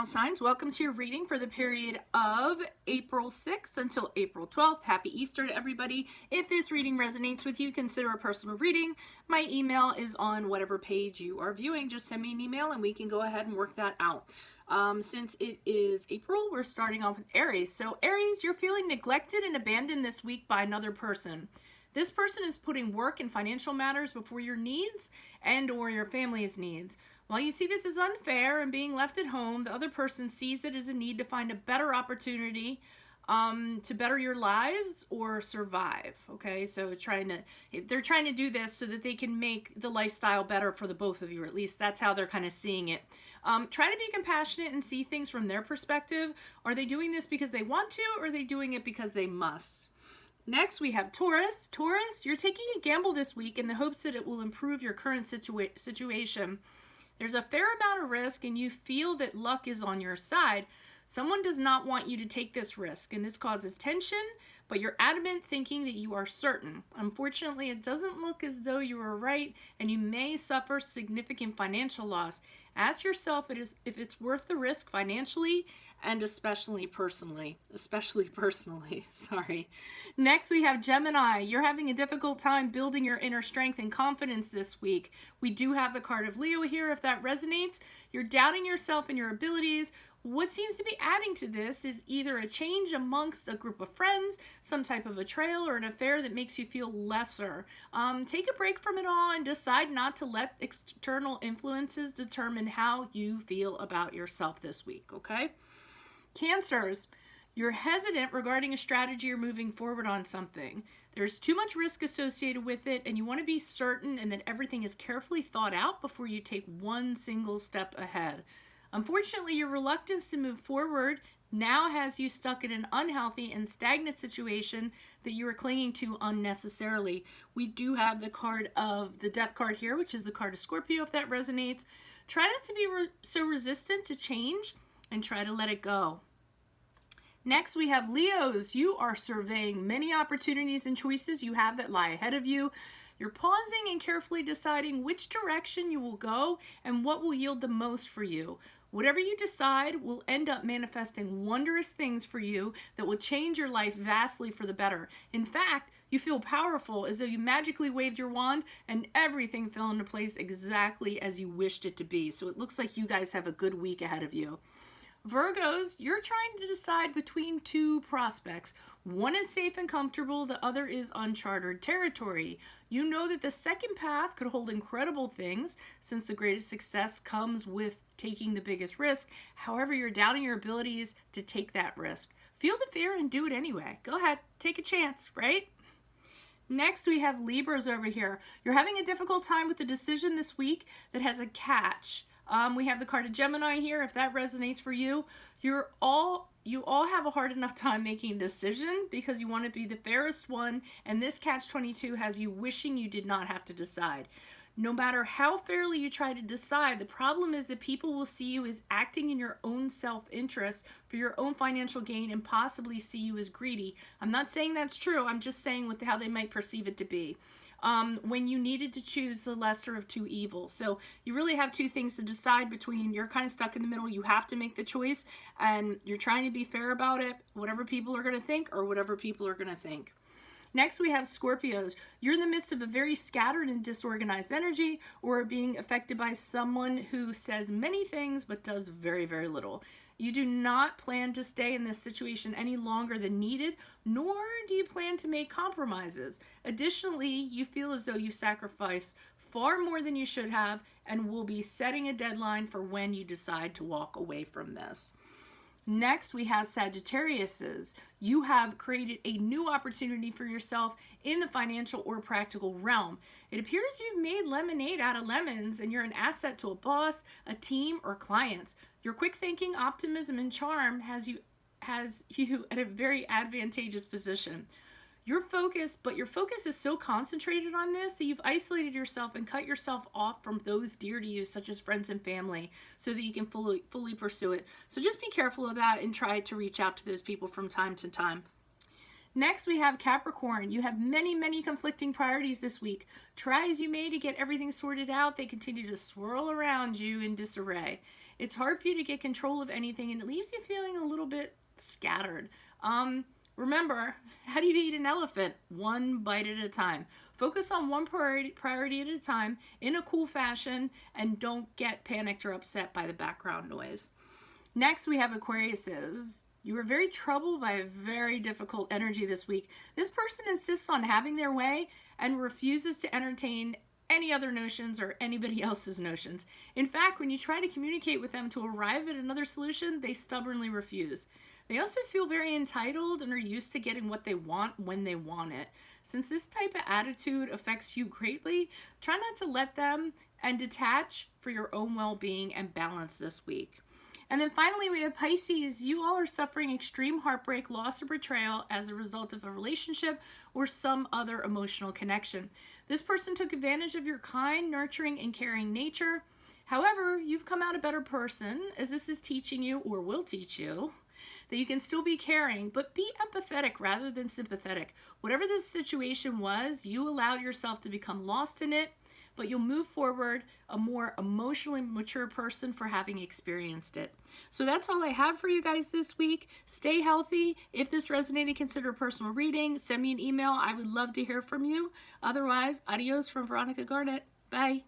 Canal signs, welcome to your reading for the period of April 6th until April 12th. Happy Easter to everybody. If this reading resonates with you, consider a personal reading. My email is on whatever page you are viewing. Just send me an email and we can go ahead and work that out. Since it is April, we're starting off with Aries. So Aries, you're feeling neglected and abandoned this week by another person. This person is putting work and financial matters before your needs and or your family's needs. While you see this as unfair and being left at home, the other person sees it as a need to find a better opportunity to better your lives or survive. Okay, so they're trying to do this so that they can make the lifestyle better for the both of you, or at least that's how they're kind of seeing it. Try to be compassionate and see things from their perspective. Are they doing this because they want to, or are they doing it because they must? Next, we have Taurus. Taurus, you're taking a gamble this week in the hopes that it will improve your current situation. There's a fair amount of risk and you feel that luck is on your side. Someone does not want you to take this risk, and this causes tension, but you're adamant thinking that you are certain. Unfortunately, it doesn't look as though you are right, and you may suffer significant financial loss. Ask yourself if it's worth the risk financially and especially personally. Sorry. Next, we have Gemini. You're having a difficult time building your inner strength and confidence this week. We do have the card of Leo here, if that resonates. You're doubting yourself and your abilities. What seems to be adding to this is either a change amongst a group of friends, some type of betrayal, or an affair that makes you feel lesser. Take a break from it all and decide not to let external influences determine how you feel about yourself this week, okay? Cancers, you're hesitant regarding a strategy or moving forward on something. There's too much risk associated with it, and you want to be certain and that everything is carefully thought out before you take one single step ahead. Unfortunately, your reluctance to move forward now has you stuck in an unhealthy and stagnant situation that you are clinging to unnecessarily. We do have the card of the Death card here, which is the card of Scorpio, if that resonates. Try not to be so resistant to change and try to let it go. Next, we have Leos. You are surveying many opportunities and choices you have that lie ahead of you. You're pausing and carefully deciding which direction you will go and what will yield the most for you. Whatever you decide will end up manifesting wondrous things for you that will change your life vastly for the better. In fact, you feel powerful, as though you magically waved your wand and everything fell into place exactly as you wished it to be. So it looks like you guys have a good week ahead of you. Virgos, you're trying to decide between two prospects. One is safe and comfortable, the other is uncharted territory. You know that the second path could hold incredible things, since the greatest success comes with taking the biggest risk. However, you're doubting your abilities to take that risk. Feel the fear and do it anyway. Go ahead, take a chance, right? Next, we have Libras over here. You're having a difficult time with a decision this week that has a catch. We have the card of Gemini here, if that resonates for you. You all have a hard enough time making a decision because you want to be the fairest one, and this catch-22 has you wishing you did not have to decide. No matter how fairly you try to decide, the problem is that people will see you as acting in your own self-interest for your own financial gain and possibly see you as greedy. I'm not saying that's true. I'm just saying how they might perceive it to be. When you needed to choose the lesser of two evils. So you really have two things to decide between. You're kind of stuck in the middle. You have to make the choice, and you're trying to be fair about it, whatever people are going to think or whatever people are going to think. Next, we have Scorpios. You're in the midst of a very scattered and disorganized energy, or are being affected by someone who says many things but does very, very little. You do not plan to stay in this situation any longer than needed, nor do you plan to make compromises. Additionally, you feel as though you sacrificed far more than you should have and will be setting a deadline for when you decide to walk away from this. Next, we have Sagittariuses. You have created a new opportunity for yourself in the financial or practical realm. It appears you've made lemonade out of lemons, and you're an asset to a boss, a team, or clients. Your quick thinking, optimism, and charm has you at a very advantageous position. Your focus is so concentrated on this that you've isolated yourself and cut yourself off from those dear to you, such as friends and family, so that you can fully pursue it. So just be careful of that and try to reach out to those people from time to time. Next, we have Capricorn. You have many, many conflicting priorities this week. Try as you may to get everything sorted out, they continue to swirl around you in disarray. It's hard for you to get control of anything, and it leaves you feeling a little bit scattered. Remember, how do you eat an elephant? One bite at a time. Focus on one priority at a time in a cool fashion, and don't get panicked or upset by the background noise. Next, we have Aquariuses. You are very troubled by a very difficult energy this week. This person insists on having their way and refuses to entertain any other notions or anybody else's notions. In fact, when you try to communicate with them to arrive at another solution, they stubbornly refuse. They also feel very entitled and are used to getting what they want when they want it. Since this type of attitude affects you greatly, try not to let them and detach for your own well-being and balance this week. And then finally, we have Pisces. You all are suffering extreme heartbreak, loss, or betrayal as a result of a relationship or some other emotional connection. This person took advantage of your kind, nurturing, and caring nature. However, you've come out a better person, as this is teaching you, or will teach you, that you can still be caring, but be empathetic rather than sympathetic. Whatever this situation was, you allowed yourself to become lost in it, but you'll move forward a more emotionally mature person for having experienced it. So that's all I have for you guys this week. Stay healthy. If this resonated, consider a personal reading. Send me an email. I would love to hear from you. Otherwise, adios from Veronica Garnett. Bye.